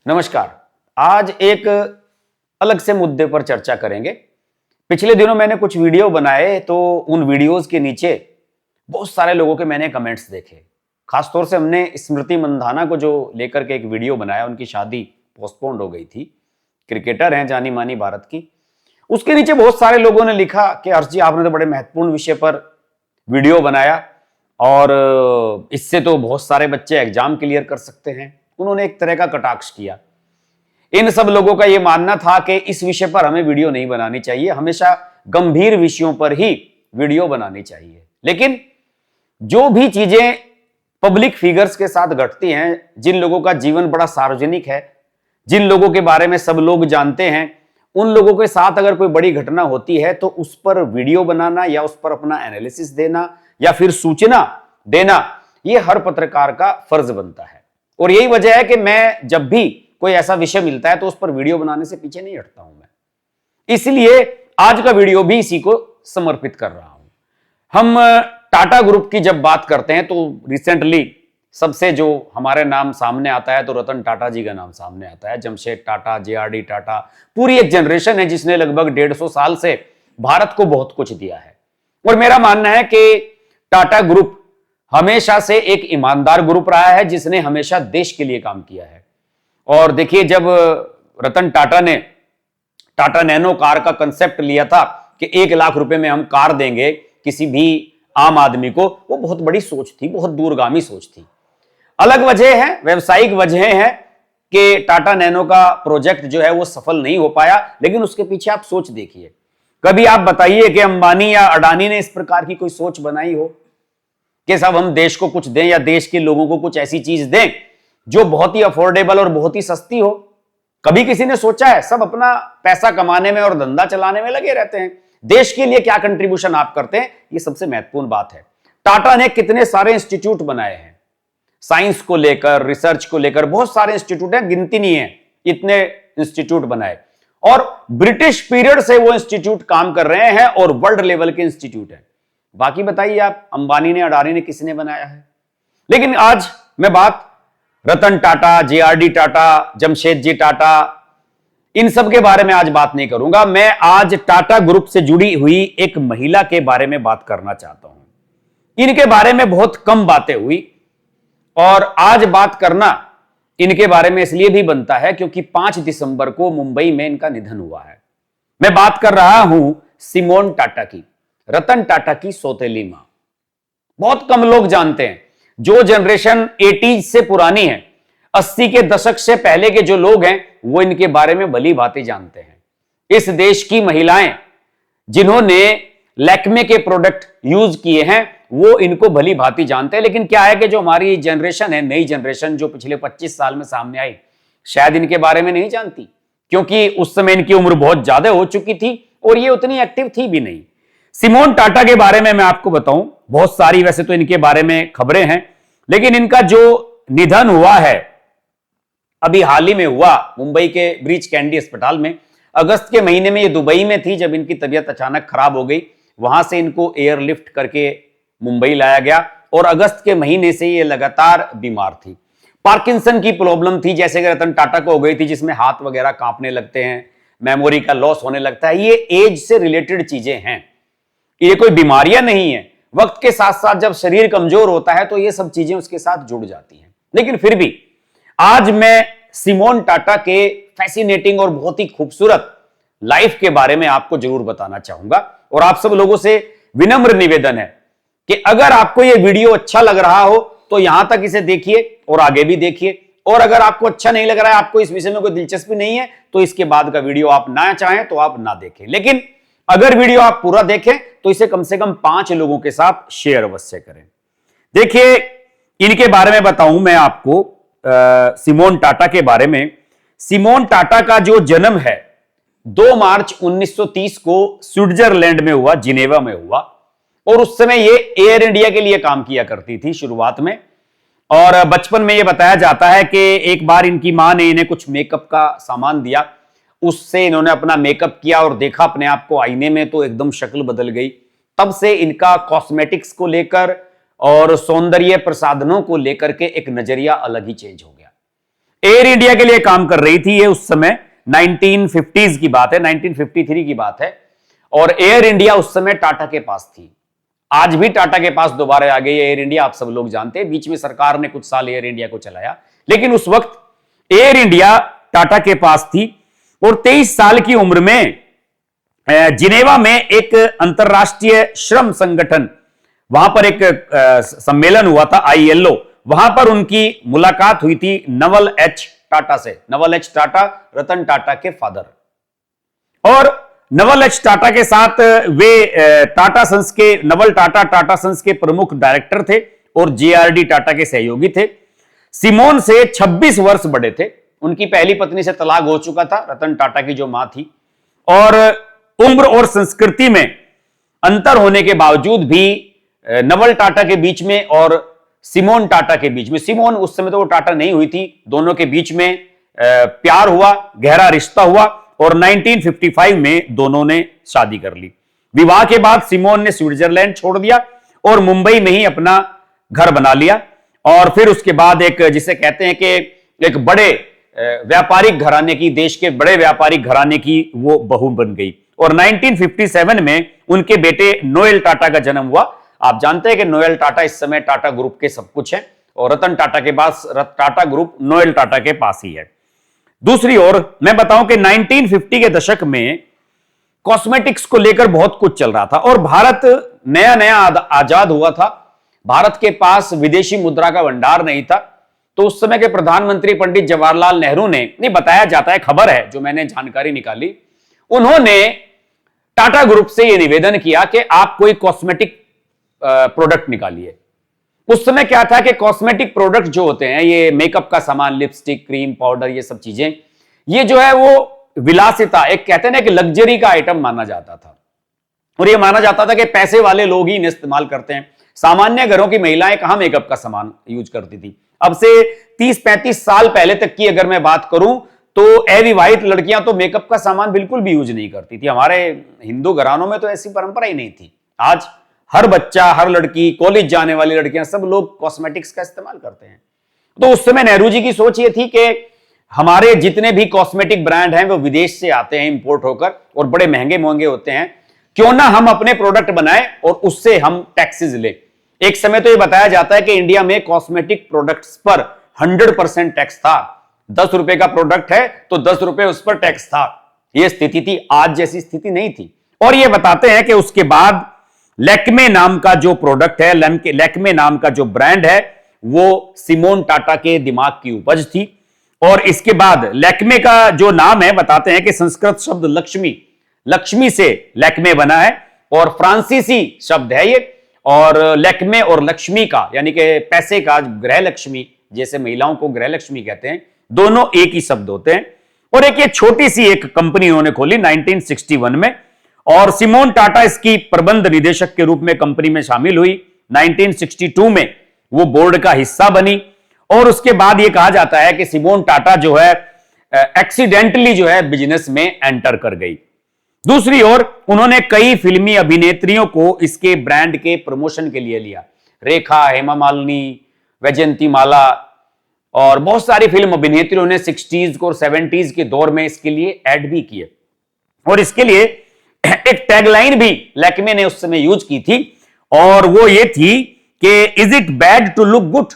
नमस्कार। आज एक अलग से मुद्दे पर चर्चा करेंगे। पिछले दिनों मैंने कुछ वीडियो बनाए तो उन वीडियोस के नीचे बहुत सारे लोगों के मैंने कमेंट्स देखे। खासतौर से हमने स्मृति मंधाना को जो लेकर के एक वीडियो बनाया, उनकी शादी पोस्टपोन्ड हो गई थी, क्रिकेटर हैं जानी मानी भारत की। उसके नीचे बहुत सारे लोगों ने लिखा कि हर्ष जी आपने तो बड़े महत्वपूर्ण विषय पर वीडियो बनाया और इससे तो बहुत सारे बच्चे एग्जाम क्लियर कर सकते हैं। उन्होंने एक तरह का कटाक्ष किया। इन सब लोगों का यह मानना था कि इस विषय पर हमें वीडियो नहीं बनानी चाहिए, हमेशा गंभीर विषयों पर ही वीडियो बनानी चाहिए। लेकिन जो भी चीजें पब्लिक फिगर्स के साथ घटती हैं, जिन लोगों का जीवन बड़ा सार्वजनिक है, जिन लोगों के बारे में सब लोग जानते हैं, उन लोगों के साथ अगर कोई बड़ी घटना होती है तो उस पर वीडियो बनाना या उस पर अपना एनालिसिस देना या फिर सूचना देना, यह हर पत्रकार का फर्ज बनता है। और यही वजह है कि मैं जब भी कोई ऐसा विषय मिलता है तो उस पर वीडियो बनाने से पीछे नहीं हटता हूं मैं। इसलिए आज का वीडियो भी इसी को समर्पित कर रहा हूं। हम टाटा ग्रुप की जब बात करते हैं तो रिसेंटली सबसे जो हमारे नाम सामने आता है तो रतन टाटा जी का नाम सामने आता है। जमशेद टाटा, जेआरडी टाटा, पूरी एक जनरेशन है जिसने लगभग 150 साल से भारत को बहुत कुछ दिया है। और मेरा मानना है कि टाटा ग्रुप हमेशा से एक ईमानदार ग्रुप रहा है जिसने हमेशा देश के लिए काम किया है। और देखिए, जब रतन टाटा ने टाटा नैनो कार का कंसेप्ट लिया था कि 1 लाख रुपए में हम कार देंगे किसी भी आम आदमी को, वो बहुत बड़ी सोच थी, बहुत दूरगामी सोच थी। अलग वजह है, व्यावसायिक वजह है कि टाटा नैनो का प्रोजेक्ट जो है वो सफल नहीं हो पाया। लेकिन उसके पीछे आप सोच देखिए, कभी आप बताइए कि अंबानी या अडानी ने इस प्रकार की कोई सोच बनाई हो कि सब हम देश को कुछ दें या देश के लोगों को कुछ ऐसी चीज दें जो बहुत ही अफोर्डेबल और बहुत ही सस्ती हो। कभी किसी ने सोचा है? सब अपना पैसा कमाने में और धंधा चलाने में लगे रहते हैं। देश के लिए क्या कंट्रीब्यूशन आप करते हैं, ये सबसे महत्वपूर्ण बात है। टाटा ने कितने सारे इंस्टीट्यूट बनाए हैं साइंस को लेकर, रिसर्च को लेकर, बहुत सारे इंस्टीट्यूट हैं, गिनती नहीं है, इतने इंस्टीट्यूट बनाए। और ब्रिटिश पीरियड से वो इंस्टीट्यूट काम कर रहे हैं और वर्ल्ड लेवल के इंस्टीट्यूट है। बाकी बताइए आप, अंबानी ने, अडानी ने, किसने बनाया है? लेकिन आज मैं बात रतन टाटा, जेआरडी टाटा, जमशेद जी टाटा, इन सब के बारे में आज बात नहीं करूंगा। मैं आज टाटा ग्रुप से जुड़ी हुई एक महिला के बारे में बात करना चाहता हूं। इनके बारे में बहुत कम बातें हुई और आज बात करना इनके बारे में इसलिए भी बनता है क्योंकि 5 दिसंबर को मुंबई में इनका निधन हुआ है। मैं बात कर रहा हूं सिमोन टाटा की, रतन टाटा की सौतेली मां। बहुत कम लोग जानते हैं। जो जनरेशन 80 से पुरानी है, 80 के दशक से पहले के जो लोग हैं, वो इनके बारे में भली भांति जानते हैं। इस देश की महिलाएं जिन्होंने लैक्मे के प्रोडक्ट यूज किए हैं, वो इनको भली भांति जानते हैं। लेकिन क्या है कि जो हमारी जनरेशन है, नई जनरेशन जो पिछले 25 साल में सामने आई, शायद इनके बारे में नहीं जानती, क्योंकि उस समय इनकी उम्र बहुत ज्यादा हो चुकी थी और ये उतनी एक्टिव थी भी नहीं। सिमोन टाटा के बारे में मैं आपको बताऊं, बहुत सारी वैसे तो इनके बारे में खबरें हैं, लेकिन इनका जो निधन हुआ है अभी हाल ही में हुआ मुंबई के ब्रीच कैंडी अस्पताल में। अगस्त के महीने में ये दुबई में थी जब इनकी तबीयत अचानक खराब हो गई। वहां से इनको एयरलिफ्ट करके मुंबई लाया गया और अगस्त के महीने से ये लगातार बीमार थी। पार्किंसन की प्रॉब्लम थी, जैसे कि रतन टाटा को हो गई थी, जिसमें हाथ वगैरह कांपने लगते हैं, मेमोरी का लॉस होने लगता है। ये एज से रिलेटेड चीजें हैं, ये कोई बीमारियां नहीं है। वक्त के साथ साथ जब शरीर कमजोर होता है तो ये सब चीजें उसके साथ जुड़ जाती हैं। लेकिन फिर भी आज मैं सिमोन टाटा के फैसिनेटिंग और बहुत ही खूबसूरत लाइफ के बारे में आपको जरूर बताना चाहूंगा। और आप सब लोगों से विनम्र निवेदन है कि अगर आपको यह वीडियो अच्छा लग रहा हो तो यहां तक इसे देखिए और आगे भी देखिए, और अगर आपको अच्छा नहीं लग रहा है, आपको इस विषय में कोई दिलचस्पी नहीं है, तो इसके बाद का वीडियो आप ना चाहें तो आप ना देखें। लेकिन अगर वीडियो आप पूरा देखें तो इसे कम से कम 5 लोगों के साथ शेयर अवश्य करें। देखिए, इनके बारे में बताऊं मैं आपको, सिमोन टाटा के बारे में। सिमोन टाटा का जो जन्म है 2 मार्च 1930 को स्विट्जरलैंड में हुआ, जिनेवा में हुआ। और उस समय ये एयर इंडिया के लिए काम किया करती थी शुरुआत में। और बचपन में ये बताया जाता है कि एक बार इनकी मां ने इन्हें कुछ मेकअप का सामान दिया, उससे इन्होंने अपना मेकअप किया और देखा अपने आप को आईने में तो एकदम शक्ल बदल गई। तब से इनका कॉस्मेटिक्स को लेकर और सौंदर्य प्रसाधनों को लेकर के एक नजरिया अलग ही चेंज हो गया। एयर इंडिया के लिए काम कर रही थी ये उस समय, 1950s की बात है, 1953 की बात है, और एयर इंडिया उस समय टाटा के पास थी। आज भी टाटा के पास दोबारा आ गई एयर इंडिया, आप सब लोग जानते हैं। बीच में सरकार ने कुछ साल एयर इंडिया को चलाया, लेकिन उस वक्त एयर इंडिया टाटा के पास थी। और 23 साल की उम्र में जिनेवा में एक अंतरराष्ट्रीय श्रम संगठन, वहां पर एक सम्मेलन हुआ था, ILO, वहां पर उनकी मुलाकात हुई थी नवल एच टाटा से। नवल एच टाटा रतन टाटा के फादर, और नवल एच टाटा के साथ वे टाटा सन्स के, नवल टाटा टाटा सन्स के प्रमुख डायरेक्टर थे और JRD टाटा के सहयोगी थे। सिमोन से 26 वर्ष बड़े थे। उनकी पहली पत्नी से तलाक हो चुका था, रतन टाटा की जो मां थी, और उम्र और संस्कृति में अंतर होने के बावजूद भी नवल टाटा के बीच में और सिमोन टाटा के बीच में, सिमोन उस समय तो वो टाटा नहीं हुई थी, दोनों के बीच में प्यार हुआ, गहरा रिश्ता हुआ, और 1955 में दोनों ने शादी कर ली। विवाह के बाद सिमोन ने स्विट्जरलैंड छोड़ दिया और मुंबई में ही अपना घर बना लिया, और फिर उसके बाद एक, जिसे कहते हैं कि एक बड़े व्यापारिक घराने की, देश के बड़े व्यापारिक घराने की वो बहू बन गई। और 1957 में उनके बेटे नोएल टाटा का जन्म हुआ। आप जानते हैं कि नोएल टाटा इस समय टाटा ग्रुप के सब कुछ है, और रतन टाटा के पास, टाटा ग्रुप नोएल टाटा के पास ही है। दूसरी ओर मैं बताऊं कि 1950 के दशक में कॉस्मेटिक्स को लेकर बहुत कुछ चल रहा था, और भारत नया नया आजाद हुआ था। भारत के पास विदेशी मुद्रा का भंडार नहीं था, तो उस समय के प्रधानमंत्री पंडित जवाहरलाल नेहरू ने, नहीं बताया जाता है, खबर है जो मैंने जानकारी निकाली, उन्होंने टाटा ग्रुप से यह निवेदन किया कि आप कोई कॉस्मेटिक प्रोडक्ट निकालिए। उस समय क्या था कि कॉस्मेटिक प्रोडक्ट जो होते हैं, ये मेकअप का सामान, लिपस्टिक, क्रीम, पाउडर, ये सब चीजें, ये जो है वो विलासिता, एक कहते हैं ना कि लग्जरी का आइटम माना जाता था, और ये माना जाता था कि पैसे वाले लोग ही इन्हें इस्तेमाल करते हैं। सामान्य घरों की महिलाएं कहां मेकअप का सामान यूज करती थी। अब से 30-35 साल पहले तक की अगर मैं बात करूं तो अविवाहित लड़कियां तो मेकअप का सामान बिल्कुल भी यूज नहीं करती थी। हमारे हिंदू घरानों में तो ऐसी परंपरा ही नहीं थी। आज हर बच्चा, हर लड़की, कॉलेज जाने वाली लड़कियां, सब लोग कॉस्मेटिक्स का इस्तेमाल करते हैं। तो उस समय नेहरू जी की सोच ये थी कि हमारे जितने भी कॉस्मेटिक ब्रांड हैं वो विदेश से आते हैं इंपोर्ट होकर, और बड़े महंगे महंगे होते हैं, क्यों ना हम अपने प्रोडक्ट बनाएं और उससे हम टैक्सेस ले। एक समय तो ये बताया जाता है कि इंडिया में कॉस्मेटिक प्रोडक्ट्स पर 100% टैक्स था। 10 रुपए का प्रोडक्ट है तो 10 रुपए उस पर टैक्स था। यह स्थिति थी, आज जैसी स्थिति नहीं थी। और ये बताते हैं कि उसके बाद लैक्मे नाम का जो प्रोडक्ट है, लैक्मे नाम का जो ब्रांड है, वो सिमोन टाटा के दिमाग की उपज थी। और इसके बाद लैक्मे का जो नाम है, बताते हैं कि संस्कृत शब्द लक्ष्मी से लैक्मे बना है, और फ्रांसीसी शब्द है ये। और लैक्मे और लक्ष्मी का, यानी कि पैसे का, गृह लक्ष्मी, जैसे महिलाओं को गृह लक्ष्मी कहते हैं, दोनों एक ही शब्द होते हैं। और एक ये छोटी सी एक कंपनी उन्होंने खोली 1961 में, और सिमोन टाटा इसकी प्रबंध निदेशक के रूप में कंपनी में शामिल हुई। 1962 में वो बोर्ड का हिस्सा बनी। और उसके बाद ये कहा जाता है कि सिमोन टाटा जो है एक्सीडेंटली जो है बिजनेस में एंटर कर गई। दूसरी ओर उन्होंने कई फिल्मी अभिनेत्रियों को इसके ब्रांड के प्रमोशन के लिए लिया। रेखा, हेमा मालिनी, वैजयंती माला, और बहुत सारी फिल्म अभिनेत्रियों ने 60s और 70s के दौर में इसके लिए ऐड भी किए। और इसके लिए एक टैगलाइन भी लैक्मे ने उस समय यूज की थी, और वो ये थी कि is it bad to look good,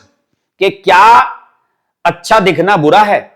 कि क्या अच्छा दिखना बुरा है।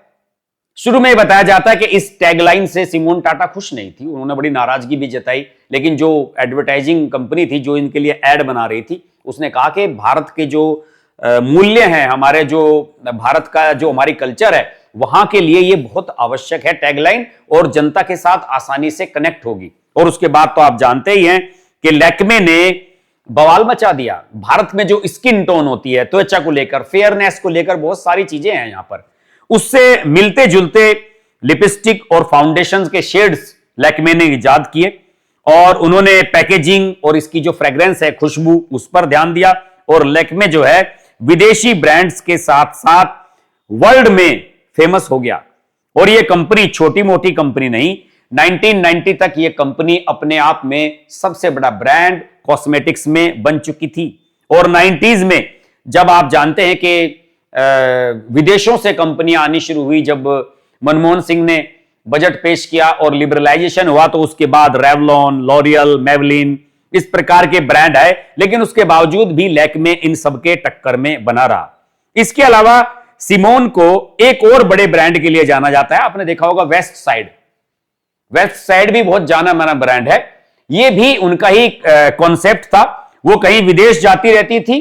शुरू में बताया जाता है कि इस टैगलाइन से सिमोन टाटा खुश नहीं थी, उन्होंने बड़ी नाराजगी भी जताई। लेकिन जो एडवर्टाइजिंग कंपनी थी जो इनके लिए ऐड बना रही थी, उसने कहा कि भारत के जो मूल्य हैं, हमारे जो भारत का जो हमारी कल्चर है, वहां के लिए ये बहुत आवश्यक है टैगलाइन, और जनता के साथ आसानी से कनेक्ट होगी। और उसके बाद तो आप जानते ही हैं कि लैक्मे ने बवाल मचा दिया। भारत में जो स्किन टोन होती है, त्वचा को लेकर, फेयरनेस को लेकर बहुत सारी चीजें हैं यहां पर, उससे मिलते जुलते लिपस्टिक और फाउंडेशन के शेड्स लैक्मे ने इजाद किए। और उन्होंने पैकेजिंग और इसकी जो फ्रेग्रेंस है, खुशबू, उस पर ध्यान दिया। और लैक्मे जो है विदेशी ब्रांड्स के साथ साथ वर्ल्ड में फेमस हो गया। और ये कंपनी छोटी मोटी कंपनी नहीं, 1990 तक ये कंपनी अपने आप में सबसे बड़ा ब्रांड कॉस्मेटिक्स में बन चुकी थी। और 90s में जब आप जानते हैं कि विदेशों से कंपनियां आनी शुरू हुई, जब मनमोहन सिंह ने बजट पेश किया और लिबरलाइजेशन हुआ, तो उसके बाद रेवलॉन, लॉरियल, मेवलिन इस प्रकार के ब्रांड आए, लेकिन उसके बावजूद भी लैक्मे इन सबके टक्कर में बना रहा। इसके अलावा सिमोन को एक और बड़े ब्रांड के लिए जाना जाता है, आपने देखा होगा वेस्ट साइड। वेस्ट साइड भी बहुत जाना माना ब्रांड है। यह भी उनका ही कॉन्सेप्ट था। वो कहीं विदेश जाती रहती थी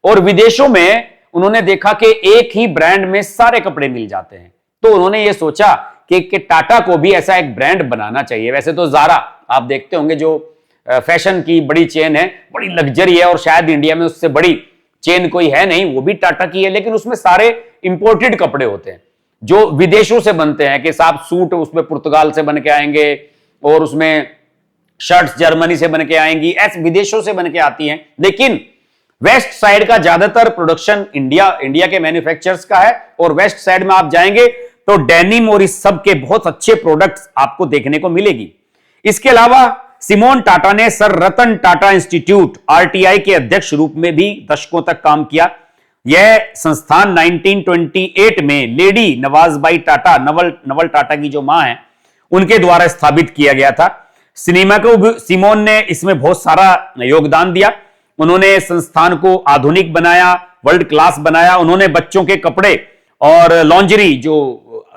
और विदेशों में उन्होंने देखा कि एक ही ब्रांड में सारे कपड़े मिल जाते हैं, तो उन्होंने ये सोचा कि टाटा को भी ऐसा एक ब्रांड बनाना चाहिए। वैसे तो ज़ारा आप देखते होंगे, जो फैशन की बड़ी चेन है, बड़ी लग्जरी है और शायद इंडिया में उससे बड़ी चेन कोई है नहीं, वो भी टाटा की है, लेकिन उसमें सारे इंपोर्टेड कपड़े होते हैं जो विदेशों से बनते हैं। कि साहब सूट उसमें पुर्तगाल से बन के आएंगे और उसमें शर्ट्स जर्मनी से बन के आएंगी, ऐसे विदेशों से बन के आती हैं। लेकिन वेस्ट साइड का ज्यादातर प्रोडक्शन इंडिया के मैन्युफैक्चरर्स का है। और वेस्ट साइड में आप जाएंगे तो डेनिम और इस सब के बहुत अच्छे प्रोडक्ट्स आपको देखने को मिलेगी। इसके अलावा सिमोन टाटा ने sir Ratan Tata institute RTI के अध्यक्ष रूप में भी दशकों तक काम किया। यह संस्थान 1928 में लेडी नवाजबाई टाटा, नवल टाटा की जो मां है, उनके द्वारा स्थापित किया गया था। सिनेमा को सिमोन ने इसमें बहुत सारा योगदान दिया। उन्होंने संस्थान को आधुनिक बनाया, वर्ल्ड क्लास बनाया। उन्होंने बच्चों के कपड़े और लॉन्जरी जो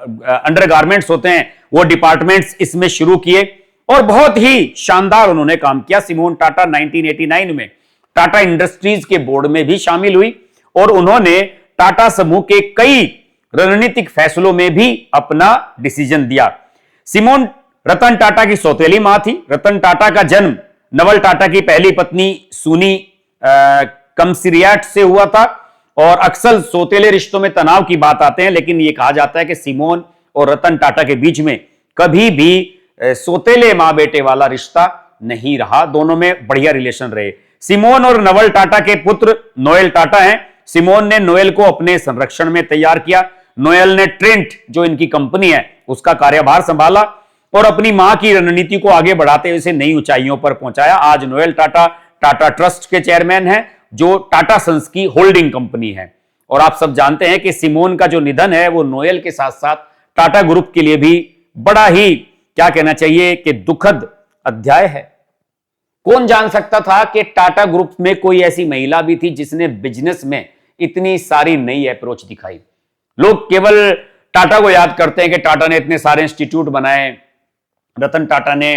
अंडरगारमेंट्स होते हैं वो डिपार्टमेंट्स इसमें शुरू किए और बहुत ही शानदार उन्होंने काम किया। सिमोन टाटा 1989 में टाटा इंडस्ट्रीज के बोर्ड में भी शामिल हुई और उन्होंने टाटा समूह के कई रणनीतिक फैसलों में भी अपना डिसीजन दिया। सिमोन रतन टाटा की सौतेली मां थी। रतन टाटा का जन्म नवल टाटा की पहली पत्नी सुनी कमसिरियाट से हुआ था। और अक्सर सौतेले रिश्तों में तनाव की बात आते हैं, लेकिन यह कहा जाता है कि सिमोन और रतन टाटा के बीच में कभी भी सौतेले मां बेटे वाला रिश्ता नहीं रहा, दोनों में बढ़िया रिलेशन रहे। सिमोन और नवल टाटा के पुत्र नोएल टाटा हैं। सिमोन ने नोएल को अपने संरक्षण में तैयार किया। नोएल ने ट्रेंट जो इनकी कंपनी है उसका कार्यभार संभाला और अपनी मां की रणनीति को आगे बढ़ाते हुए इसे नई ऊंचाइयों पर पहुंचाया। आज नोएल टाटा टाटा ट्रस्ट के चेयरमैन हैं, जो टाटा सन्स की होल्डिंग कंपनी है। और आप सब जानते हैं कि सिमोन का जो निधन है वो नोएल के साथ साथ टाटा ग्रुप के लिए भी बड़ा ही, क्या कहना चाहिए, कि दुखद अध्याय है। कौन जान सकता था कि टाटा ग्रुप में कोई ऐसी महिला भी थी जिसने बिजनेस में इतनी सारी नई अप्रोच दिखाई। लोग केवल टाटा को याद करते हैं कि टाटा ने इतने सारे इंस्टीट्यूट बनाए, रतन टाटा ने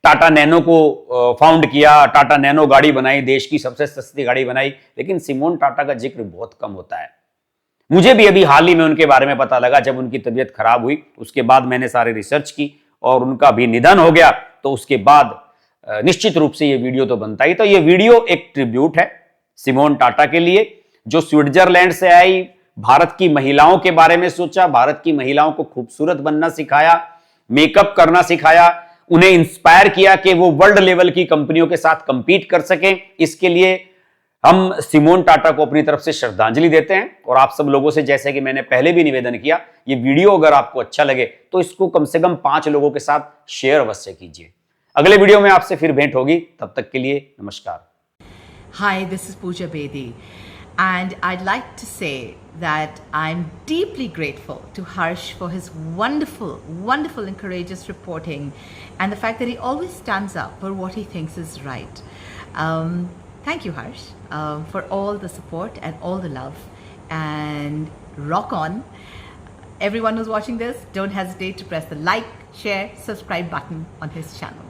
टाटा नैनो को फाउंड किया, टाटा नैनो गाड़ी बनाई, देश की सबसे सस्ती गाड़ी बनाई, लेकिन सिमोन टाटा का जिक्र बहुत कम होता है। मुझे भी अभी हाल ही में उनके बारे में पता लगा, जब उनकी तबीयत खराब हुई उसके बाद मैंने सारी रिसर्च की और उनका भी निधन हो गया, तो उसके बाद निश्चित रूप से ये वीडियो तो बनता ही। तो ये वीडियो एक ट्रिब्यूट है सिमोन टाटा के लिए, जो स्विट्जरलैंड से आई, भारत की महिलाओं के बारे में सोचा, भारत की महिलाओं को खूबसूरत बनना सिखाया, मेकअप करना सिखाया, उन्हें इंस्पायर किया कि वो वर्ल्ड लेवल की कंपनियों के साथ कंपीट कर सकें। इसके लिए हम सिमोन टाटा को अपनी तरफ से श्रद्धांजलि देते हैं। और आप सब लोगों से, जैसे कि मैंने पहले भी निवेदन किया, ये वीडियो अगर आपको अच्छा लगे तो इसको कम से कम 5 लोगों के साथ शेयर अवश्य कीजिए। अगले वीडियो में आपसे फिर भेंट होगी, तब तक के लिए नमस्कार। Hi, this is Pooja Bedi, and I'd like to say that I'm deeply grateful to Harsh for his wonderful, wonderful and courageous reporting, and the fact that he always stands up for what he thinks is right. Thank you, Harsh, for all the support and all the love, and rock on. Everyone who's watching this, don't hesitate to press the like, share, subscribe button on his channel.